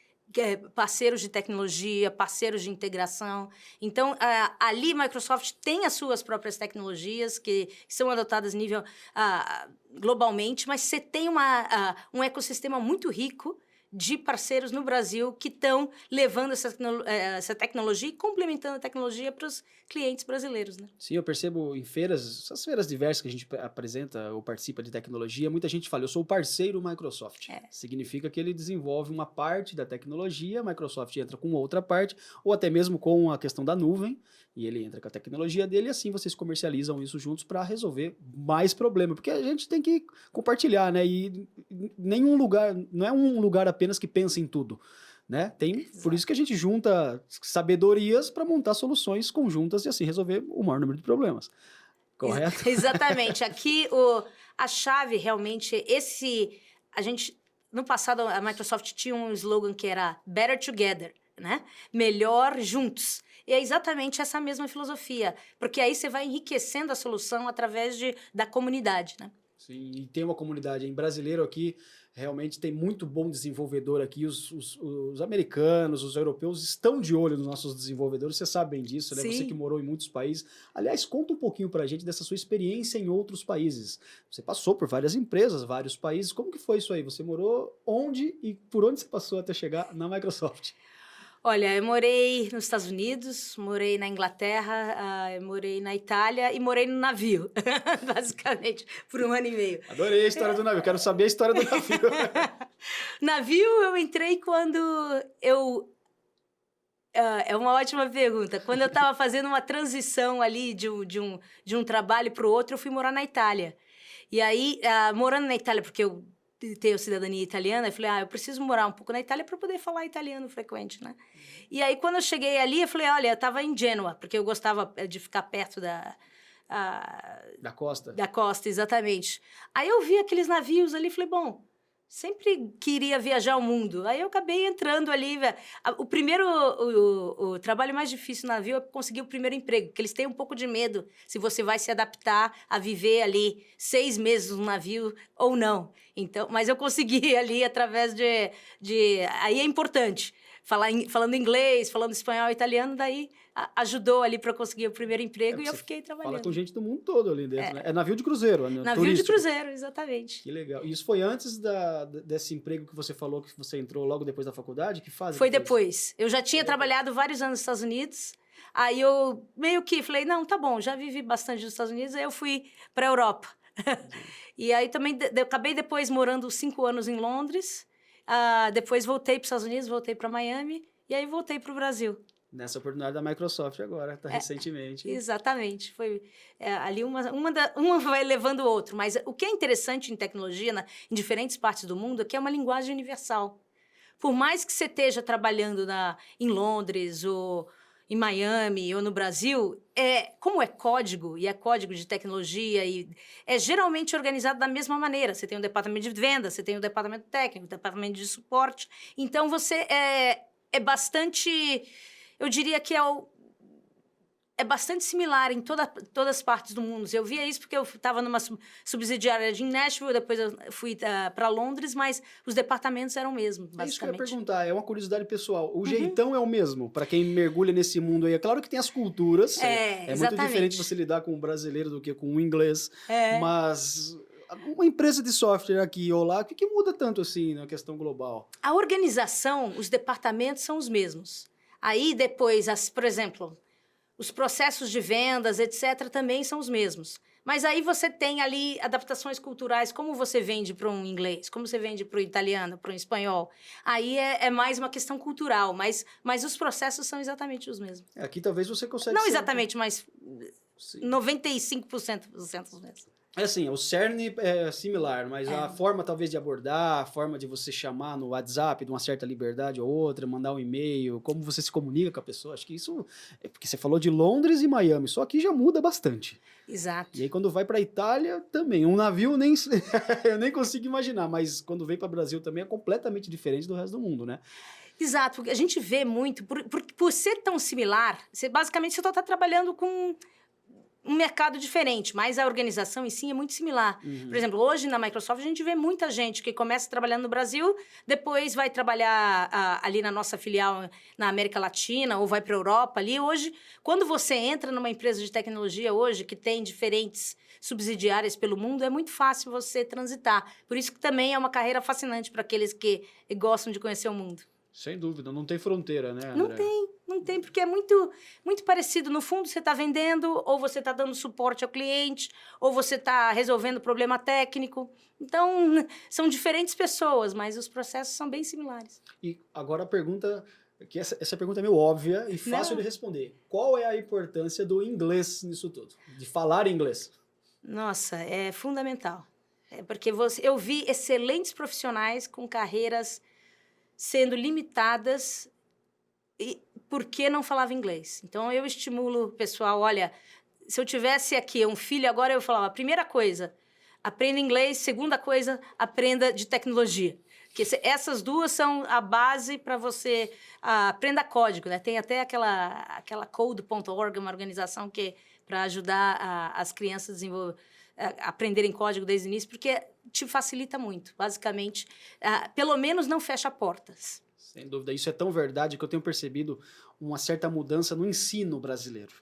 Parceiros de tecnologia, parceiros de integração. Então, ali a Microsoft tem as suas próprias tecnologias que são adotadas a nível globalmente, mas você tem um ecossistema muito rico de parceiros no Brasil que estão levando essa tecnologia e complementando a tecnologia para os clientes brasileiros, né? Sim, eu percebo em feiras, essas feiras diversas que a gente apresenta ou participa de tecnologia, muita gente fala, eu sou o parceiro Microsoft. Significa que ele desenvolve uma parte da tecnologia, a Microsoft entra com outra parte, ou até mesmo com a questão da nuvem, e ele entra com a tecnologia dele, e assim vocês comercializam isso juntos para resolver mais problema, porque a gente tem que compartilhar, né? E nenhum lugar, não é um lugar apenas que pensa em tudo. Né? Por isso que a gente junta sabedorias para montar soluções conjuntas e assim resolver o maior número de problemas. Correto? Exatamente. Aqui a chave realmente no passado a Microsoft tinha um slogan que era Better Together, né? Melhor juntos. E é exatamente essa mesma filosofia, porque aí você vai enriquecendo a solução através da comunidade, né? Sim, e tem uma comunidade brasileiro aqui, realmente tem muito bom desenvolvedor aqui, os americanos, os europeus estão de olho nos nossos desenvolvedores, você sabe bem disso, né? Sim. Você que morou em muitos países. Aliás, conta um pouquinho pra gente dessa sua experiência em outros países. Você passou por várias empresas, vários países, como que foi isso aí? Você morou onde e por onde você passou até chegar na Microsoft? Olha, eu morei nos Estados Unidos, morei na Inglaterra, eu morei na Itália e morei no navio, basicamente, por 1 ano e meio. Adorei a história do navio, quero saber a história do navio. Navio eu entrei quando é uma ótima pergunta. Quando eu estava fazendo uma transição ali de um trabalho para o outro, eu fui morar na Itália. E aí, morando na Itália, porque eu tenho cidadania italiana, eu falei, eu preciso morar um pouco na Itália para poder falar italiano frequente, né? E aí, quando eu cheguei ali, eu falei, olha, eu estava em Gênova, porque eu gostava de ficar perto da costa. Da costa, exatamente. Aí eu vi aqueles navios ali e falei, bom, sempre queria viajar o mundo. Aí eu acabei entrando ali. O trabalho mais difícil no navio é conseguir o primeiro emprego, porque eles têm um pouco de medo se você vai se adaptar a viver ali 6 meses no navio ou não. Então, mas eu consegui ali através aí é importante. Falando inglês, falando espanhol, italiano, daí ajudou ali para conseguir o primeiro emprego e eu fiquei trabalhando. Fala com gente do mundo todo ali dentro, né? É navio de cruzeiro, né? Navio turístico. De cruzeiro, exatamente. Que legal. E isso foi antes desse emprego que você falou que você entrou logo depois da faculdade? Que fase? Foi depois. Eu já tinha trabalhado vários anos nos Estados Unidos, aí eu meio que falei, não, tá bom, já vivi bastante nos Estados Unidos, aí eu fui para a Europa. E aí também acabei depois morando 5 anos em Londres, depois voltei para os Estados Unidos, voltei para Miami, e aí voltei para o Brasil. Nessa oportunidade da Microsoft agora, recentemente. Exatamente. Foi ali uma vai levando o outro. Mas o que é interessante em tecnologia, em diferentes partes do mundo, é que é uma linguagem universal. Por mais que você esteja trabalhando em Londres, ou em Miami, ou no Brasil, como é código, e é código de tecnologia, e é geralmente organizado da mesma maneira. Você tem um departamento de venda, você tem um departamento técnico, um departamento de suporte. Então, você é bastante... Eu diria que é bastante similar em todas as partes do mundo. Eu via isso porque eu estava numa subsidiária de Nashville, depois eu fui para Londres, mas os departamentos eram o mesmo, basicamente. É isso que eu ia perguntar, é uma curiosidade pessoal. O jeitão é o mesmo, para quem mergulha nesse mundo aí. É claro que tem as culturas, é muito diferente você lidar com um brasileiro do que com um inglês, mas... Uma empresa de software aqui ou lá, o que muda tanto assim na questão global? A organização, os departamentos são os mesmos. Aí, depois, por exemplo, os processos de vendas, etc., também são os mesmos. Mas aí você tem ali adaptações culturais, como você vende para um inglês, como você vende para o italiano, para um espanhol. Aí é mais uma questão cultural, mas os processos são exatamente os mesmos. Aqui talvez você consiga... Não exatamente, mas 95% os mesmos. É assim, o cerne é similar, mas a forma talvez de abordar, a forma de você chamar no WhatsApp de uma certa liberdade ou outra, mandar um e-mail, como você se comunica com a pessoa, acho que isso... É porque você falou de Londres e Miami, só que já muda bastante. Exato. E aí quando vai para a Itália também, um navio eu nem consigo imaginar, mas quando vem para o Brasil também é completamente diferente do resto do mundo, né? Exato, a gente vê muito, por ser tão similar, basicamente você está trabalhando com um mercado diferente, mas a organização em si é muito similar. Por exemplo, hoje na Microsoft a gente vê muita gente que começa trabalhando no Brasil, depois vai trabalhar ali na nossa filial na América Latina ou vai para a Europa ali. Hoje, quando você entra numa empresa de tecnologia hoje que tem diferentes subsidiárias pelo mundo, é muito fácil você transitar. Por isso que também é uma carreira fascinante para aqueles que gostam de conhecer o mundo. Sem dúvida, não tem fronteira, né, André? Não tem, porque é muito, muito parecido. No fundo, você está vendendo, ou você está dando suporte ao cliente, ou você está resolvendo problema técnico. Então, são diferentes pessoas, mas os processos são bem similares. E agora a pergunta, que essa pergunta é meio óbvia e fácil de responder. Qual é a importância do inglês nisso tudo? De falar inglês? Nossa, é fundamental. Porque eu vi excelentes profissionais com carreiras sendo limitadas porque não falava inglês. Então, eu estimulo o pessoal, olha, se eu tivesse aqui um filho agora, eu falava, primeira coisa, aprenda inglês, segunda coisa, aprenda de tecnologia. Porque essas duas são a base para você aprenda código, né? Tem até aquela code.org, uma organização que para ajudar as crianças a aprenderem código desde o início, porque te facilita muito. Basicamente, pelo menos não fecha portas. Sem dúvida, isso é tão verdade que eu tenho percebido uma certa mudança no ensino brasileiro.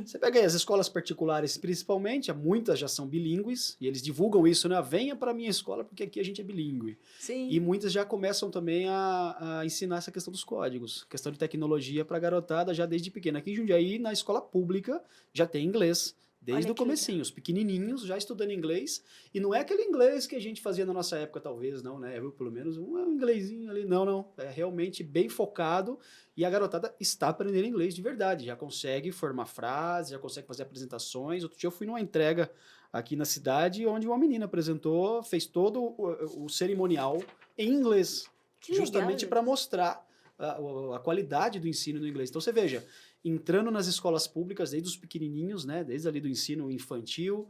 Você pega aí as escolas particulares, principalmente, muitas já são bilíngues, e eles divulgam isso, né? Venha para a minha escola, porque aqui a gente é bilíngue. Sim. E muitas já começam também a ensinar essa questão dos códigos, questão de tecnologia para a garotada já desde pequena. Aqui em Jundiaí, na escola pública, já tem inglês. Desde o comecinho, os pequenininhos já estudando inglês, e não é aquele inglês que a gente fazia na nossa época, talvez, não, né? Eu, pelo menos um inglesinho ali, não. É realmente bem focado, e a garotada está aprendendo inglês de verdade, já consegue formar frases, já consegue fazer apresentações. Outro dia eu fui numa entrega aqui na cidade, onde uma menina apresentou, fez todo o cerimonial em inglês, justamente para mostrar a qualidade do ensino no inglês. Então, você veja, entrando nas escolas públicas, desde os pequenininhos, né, desde ali do ensino infantil,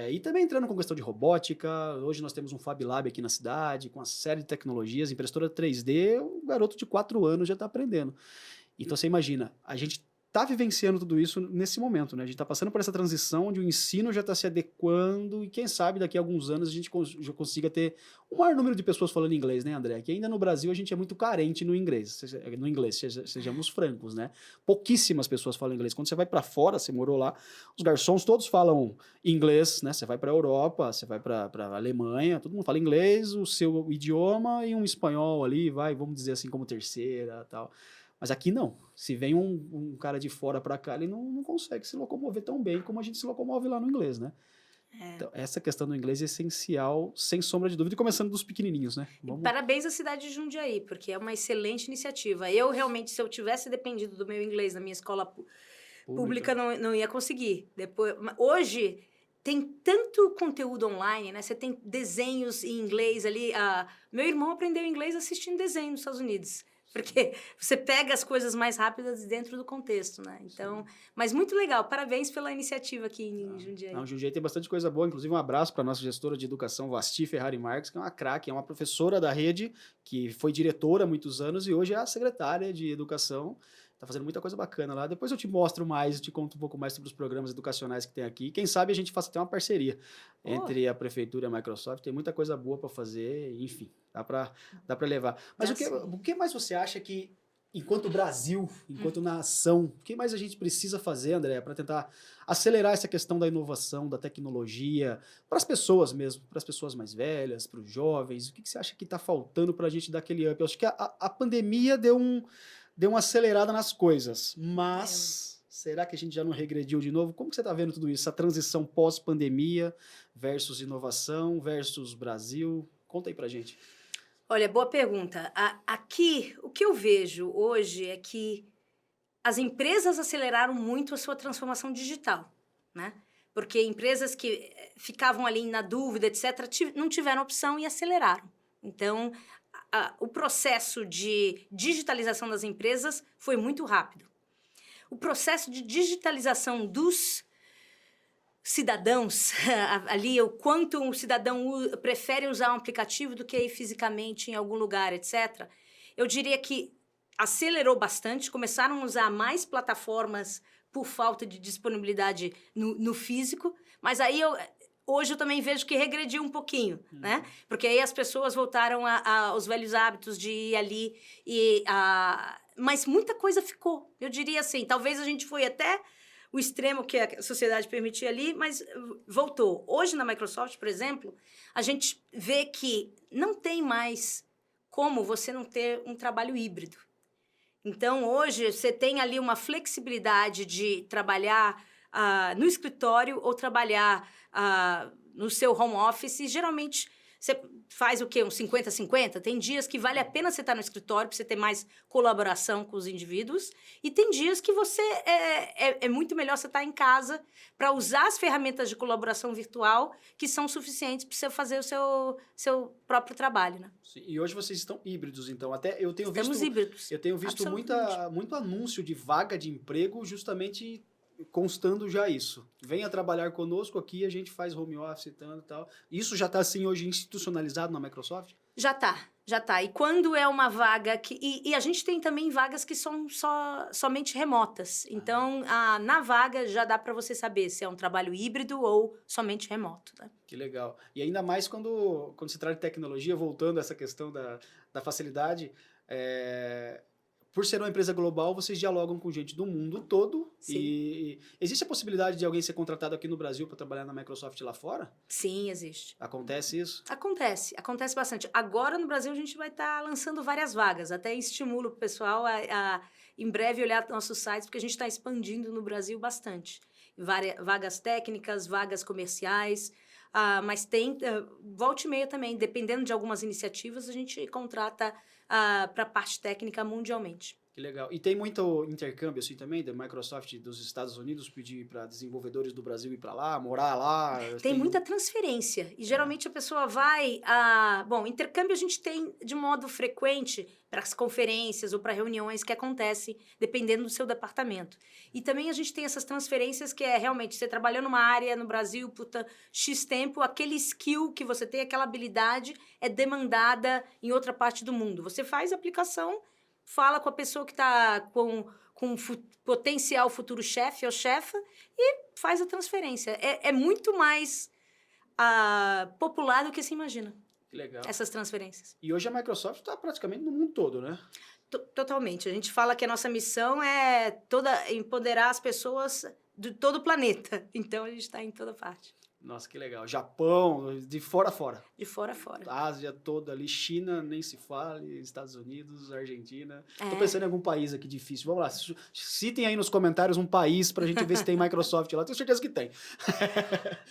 e também entrando com questão de robótica. Hoje nós temos um Fab Lab aqui na cidade, com uma série de tecnologias, impressora 3D, o garoto de 4 anos já está aprendendo. Então, você imagina, a gente está vivenciando tudo isso nesse momento, né? A gente está passando por essa transição onde o ensino já está se adequando e quem sabe daqui a alguns anos a gente já consiga ter um maior número de pessoas falando inglês, né, André? Que ainda no Brasil a gente é muito carente no inglês, sejamos francos, né? Pouquíssimas pessoas falam inglês. Quando você vai para fora, você morou lá, os garçons todos falam inglês, né? Você vai para a Europa, você vai para a Alemanha, todo mundo fala inglês, o seu idioma e um espanhol ali, vamos dizer assim, como terceira, tal. Mas aqui não. Se vem um cara de fora para cá, ele não consegue se locomover tão bem como a gente se locomove lá no inglês, né? Então, essa questão do inglês é essencial, sem sombra de dúvida, e começando dos pequenininhos, né? Parabéns à cidade de Jundiaí, porque é uma excelente iniciativa. Eu, realmente, se eu tivesse dependido do meu inglês na minha escola pública não ia conseguir. Hoje, tem tanto conteúdo online, né? Você tem desenhos em inglês ali. Meu irmão aprendeu inglês assistindo desenho nos Estados Unidos. Porque você pega as coisas mais rápidas dentro do contexto, né? Então, mas muito legal. Parabéns pela iniciativa aqui em Jundiaí. Jundiaí tem bastante coisa boa. Inclusive, um abraço para a nossa gestora de educação, Vasti Ferrari Marques, que é uma craque, é uma professora da rede, que foi diretora há muitos anos e hoje é a secretária de educação. Tá fazendo muita coisa bacana lá. Depois eu te mostro mais, eu te conto um pouco mais sobre os programas educacionais que tem aqui. Quem sabe a gente faça até uma parceria entre a prefeitura e a Microsoft. Tem muita coisa boa para fazer, enfim, dá para levar. Mas o que mais você acha que, enquanto Brasil, enquanto nação, o que mais a gente precisa fazer, André, para tentar acelerar essa questão da inovação, da tecnologia, para as pessoas mesmo, para as pessoas mais velhas, para os jovens? O que você acha que está faltando para a gente dar aquele up? Eu acho que a pandemia deu uma acelerada nas coisas, mas será que a gente já não regrediu de novo? Como que você está vendo tudo isso? Essa transição pós-pandemia versus inovação versus Brasil? Conta aí pra gente. Olha, boa pergunta. Aqui, o que eu vejo hoje é que as empresas aceleraram muito a sua transformação digital, né? Porque empresas que ficavam ali na dúvida, etc., não tiveram opção e aceleraram. Então, o processo de digitalização das empresas foi muito rápido. O processo de digitalização dos cidadãos, ali, o quanto um cidadão prefere usar um aplicativo do que ir fisicamente em algum lugar, etc., eu diria que acelerou bastante, começaram a usar mais plataformas por falta de disponibilidade no físico, mas aí hoje eu também vejo que regrediu um pouquinho, né? Porque aí as pessoas voltaram aos velhos hábitos de ir ali mas muita coisa ficou. Eu diria assim, talvez a gente foi até o extremo que a sociedade permitia ali, mas voltou. Hoje, na Microsoft, por exemplo, a gente vê que não tem mais como você não ter um trabalho híbrido. Então, hoje, você tem ali uma flexibilidade de trabalhar no escritório ou trabalhar no seu home office. E, geralmente, você faz o quê? Uns 50-50? Tem dias que vale a pena você estar no escritório para você ter mais colaboração com os indivíduos. E tem dias que você é muito melhor você estar em casa para usar as ferramentas de colaboração virtual que são suficientes para você fazer o seu próprio trabalho, né? Sim, e hoje vocês estão híbridos, então. Até eu tenho Estamos visto, híbridos. eu tenho visto muito anúncio de vaga de emprego justamente constando já isso. Venha trabalhar conosco aqui, a gente faz home office e tal. Isso já está assim hoje institucionalizado na Microsoft? Já tá. E quando é uma vaga que... E a gente tem também vagas que são somente remotas. Então, na vaga já dá para você saber se é um trabalho híbrido ou somente remoto, né? Que legal. E ainda mais quando se trata de tecnologia, voltando a essa questão da facilidade, por ser uma empresa global, vocês dialogam com gente do mundo todo. Sim. E existe a possibilidade de alguém ser contratado aqui no Brasil para trabalhar na Microsoft lá fora? Sim, existe. Acontece isso? Acontece bastante. Agora, no Brasil, a gente vai estar lançando várias vagas. Até estimulo o pessoal a em breve, olhar nossos sites, porque a gente está expandindo no Brasil bastante. Vagas técnicas, vagas comerciais, mas tem, volta e meia também, dependendo de algumas iniciativas, a gente contrata para a parte técnica mundialmente. Que legal. E tem muito intercâmbio assim também, da Microsoft dos Estados Unidos pedir para desenvolvedores do Brasil ir para lá, morar lá? Tem muita transferência. E geralmente a pessoa vai... Bom, intercâmbio a gente tem de modo frequente para as conferências ou para reuniões que acontecem dependendo do seu departamento. E também a gente tem essas transferências que é realmente você trabalhando numa área no Brasil por X tempo, aquele skill que você tem, aquela habilidade é demandada em outra parte do mundo. Você faz a aplicação, fala com a pessoa que está com potencial futuro chefe ou chefa e faz a transferência. É muito mais popular do que se imagina. Que legal. Essas transferências. E hoje a Microsoft está praticamente no mundo todo, né? Totalmente. A gente fala que a nossa missão é empoderar as pessoas de todo o planeta. Então, a gente está em toda parte. Nossa, que legal. Japão, de fora a fora. De fora a fora. Ásia toda ali, China, nem se fale, Estados Unidos, Argentina. Tô pensando em algum país aqui difícil. Vamos lá, citem aí nos comentários um país pra gente ver se tem Microsoft lá. Tenho certeza que tem.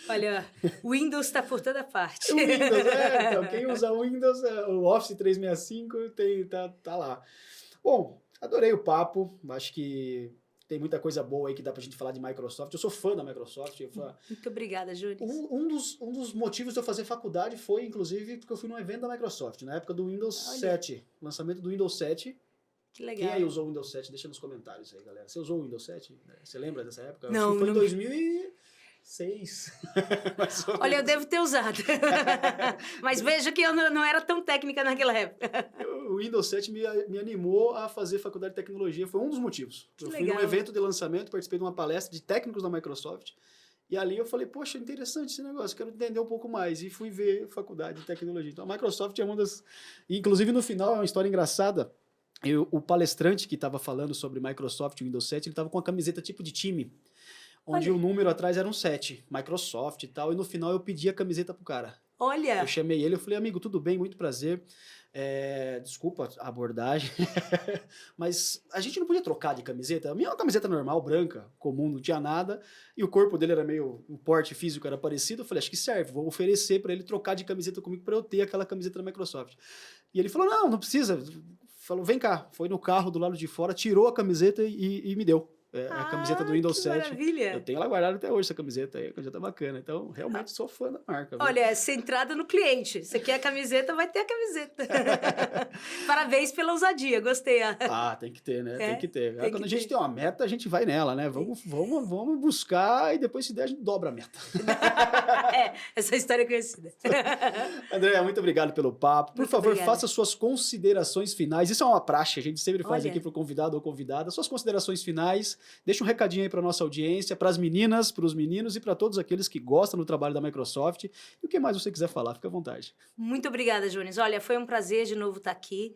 Olha, o Windows está por toda parte. O Windows, então, quem usa Windows, o Office 365 tá lá. Bom, adorei o papo, acho que tem muita coisa boa aí que dá pra gente falar de Microsoft. Eu sou fã da Microsoft. Muito obrigada, Júlio. Um dos motivos de eu fazer faculdade foi, inclusive, porque eu fui num evento da Microsoft, na época do Windows 7. Lançamento do Windows 7. Que legal. Quem aí usou o Windows 7? Deixa nos comentários aí, galera. Você usou o Windows 7? Você lembra dessa época? Não. Foi em 2006. Olha, eu devo ter usado. Mas veja que eu não era tão técnica naquela época. O Windows 7 me animou a fazer faculdade de tecnologia. Foi um dos motivos. Eu fui num evento de lançamento, participei de uma palestra de técnicos da Microsoft. E ali eu falei, poxa, interessante esse negócio, quero entender um pouco mais. E fui ver faculdade de tecnologia. Então a Microsoft é uma das... Inclusive no final é uma história engraçada. O palestrante que estava falando sobre Microsoft e Windows 7, ele estava com uma camiseta tipo de time, onde o número atrás era um 7, Microsoft e tal, e no final eu pedi a camiseta pro cara. Olha! Eu chamei ele, eu falei, amigo, tudo bem, muito prazer, desculpa a abordagem, mas a gente não podia trocar de camiseta? A minha é uma camiseta normal, branca, comum, não tinha nada, e o corpo dele era meio, o porte físico era parecido, eu falei, acho que serve, vou oferecer para ele trocar de camiseta comigo para eu ter aquela camiseta da Microsoft. E ele falou, não precisa, falou, vem cá, foi no carro do lado de fora, tirou a camiseta e me deu. a camiseta do Windows 7. Maravilha. Eu tenho ela guardada até hoje, essa camiseta aí, a camiseta bacana. Então, realmente sou fã da marca. Viu? Olha, é centrada no cliente. Você quer a camiseta, vai ter a camiseta. Parabéns pela ousadia, gostei. Tem que ter, né? Tem que ter. Quando a gente ter. tem uma meta, a gente vai nela, né? Vamos buscar e depois, se der, a gente dobra a meta. Essa história é conhecida. Andréa, muito obrigado pelo papo. Por favor, obrigada. faça suas considerações finais. Isso é uma praxe, a gente sempre faz aqui para o convidado ou convidada. Suas considerações finais. Deixa um recadinho aí para nossa audiência, para as meninas, para os meninos e para todos aqueles que gostam do trabalho da Microsoft. E o que mais você quiser falar, fica à vontade. Muito obrigada, Jones. Olha, foi um prazer de novo estar aqui.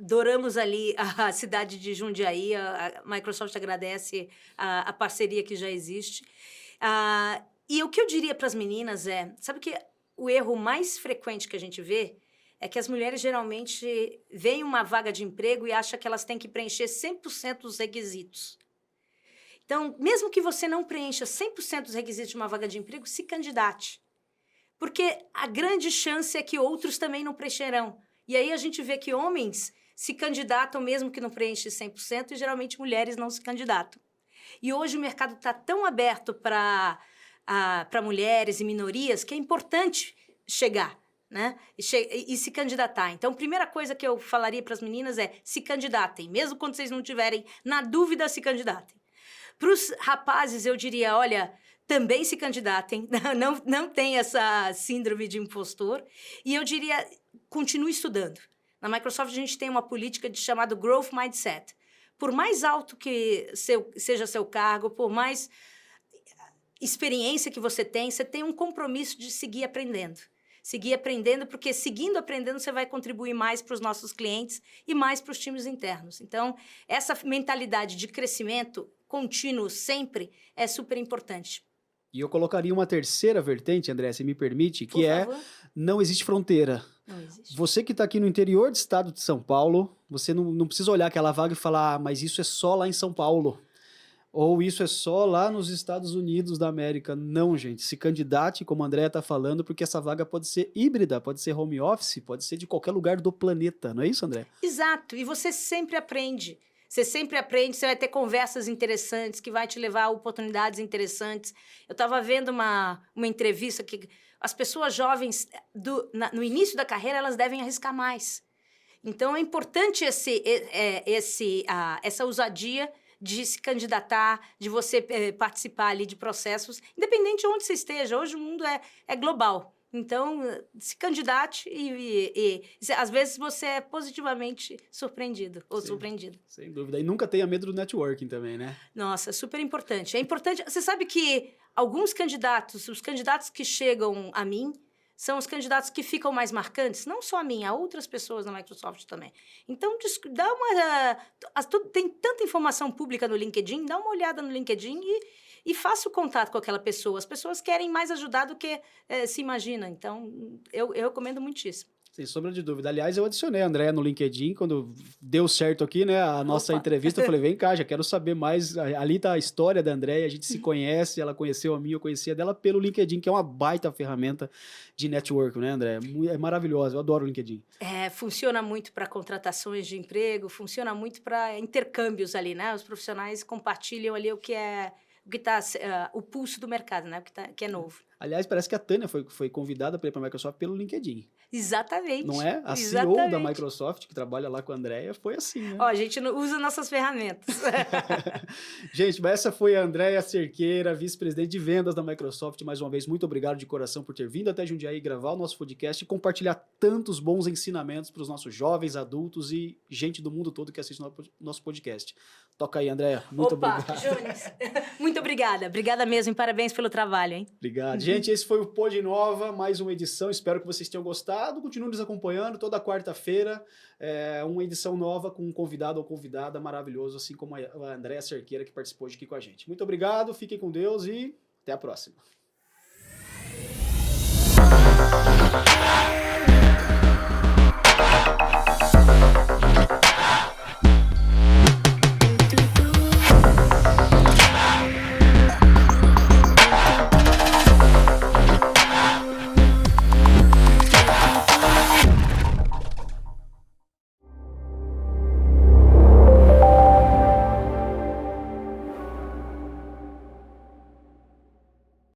Adoramos ali a cidade de Jundiaí. A Microsoft agradece a parceria que já existe. E o que eu diria para as meninas sabe que o erro mais frequente que a gente vê é que as mulheres geralmente veem uma vaga de emprego e acham que elas têm que preencher 100% dos requisitos. Então, mesmo que você não preencha 100% dos requisitos de uma vaga de emprego, se candidate. Porque a grande chance é que outros também não preencherão. E aí a gente vê que homens se candidatam mesmo que não preenchem 100% e geralmente mulheres não se candidatam. E hoje o mercado está tão aberto para mulheres e minorias que é importante chegar, né? E se candidatar. Então, a primeira coisa que eu falaria para as meninas é se candidatem. Mesmo quando vocês não tiverem na dúvida, se candidatem. Para os rapazes, eu diria, olha, também se candidatem. Não tem essa síndrome de impostor. E eu diria, continue estudando. Na Microsoft, a gente tem uma política chamada Growth Mindset. Por mais alto que seja seu cargo, por mais experiência que você tem um compromisso de seguir aprendendo. Seguir aprendendo, porque seguindo aprendendo, você vai contribuir mais para os nossos clientes e mais para os times internos. Então, essa mentalidade de crescimento contínuo sempre é super importante. E eu colocaria uma terceira vertente, André, se me permite, que não existe fronteira. Não existe. Você que está aqui no interior do estado de São Paulo, você não precisa olhar aquela vaga e falar, mas isso é só lá em São Paulo. Ou isso é só lá nos Estados Unidos da América. Não, gente. Se candidate, como a Andréa está falando, porque essa vaga pode ser híbrida, pode ser home office, pode ser de qualquer lugar do planeta. Não é isso, André? Exato. E você sempre aprende. Você sempre aprende, você vai ter conversas interessantes, que vai te levar a oportunidades interessantes. Eu estava vendo uma entrevista que as pessoas jovens, no início da carreira, elas devem arriscar mais. Então, é importante essa ousadia de se candidatar, de você participar ali de processos, independente de onde você esteja. Hoje o mundo é global. Então, se candidate e às vezes você é positivamente surpreendido ou surpreendido. Sem dúvida. E nunca tenha medo do networking também, né? Nossa, super importante. É importante. Você sabe que alguns candidatos, os candidatos que chegam a mim, são os candidatos que ficam mais marcantes, não só a mim, a outras pessoas na Microsoft também. Então, tem tanta informação pública no LinkedIn, dá uma olhada no LinkedIn e faça o contato com aquela pessoa. As pessoas querem mais ajudar do que se imagina. Então, eu recomendo muitíssimo. Sem sombra de dúvida. Aliás, eu adicionei a Andréa no LinkedIn, quando deu certo aqui, né, a nossa entrevista, eu falei, vem cá, já quero saber mais. Ali tá a história da Andréa, a gente se conhece, ela conheceu a mim, eu conhecia dela pelo LinkedIn, que é uma baita ferramenta de network, né, Andréa? É maravilhosa, eu adoro o LinkedIn. Funciona muito para contratações de emprego, funciona muito para intercâmbios ali, né? Os profissionais compartilham ali o que está o pulso do mercado, né? O que é novo. Aliás, parece que a Tânia foi convidada para ir para a Microsoft pelo LinkedIn. Exatamente. Não é? A CEO da Microsoft, que trabalha lá com a Andréa, foi assim, né? A gente usa nossas ferramentas. Gente, mas essa foi a Andréa Cerqueira, vice-presidente de vendas da Microsoft. Mais uma vez, muito obrigado de coração por ter vindo até Jundiaí gravar o nosso podcast e compartilhar tantos bons ensinamentos para os nossos jovens, adultos e gente do mundo todo que assiste o nosso podcast. Toca aí, Andréa. Muito obrigado. Jones. Muito obrigada. Obrigada mesmo e parabéns pelo trabalho, hein? Obrigado. Gente, esse foi o Pod Nova, mais uma edição. Espero que vocês tenham gostado. Continue nos acompanhando toda quarta-feira. Uma edição nova com um convidado ou convidada maravilhoso, assim como a Andréa Cerqueira, que participou aqui com a gente. Muito obrigado, fiquem com Deus e até a próxima.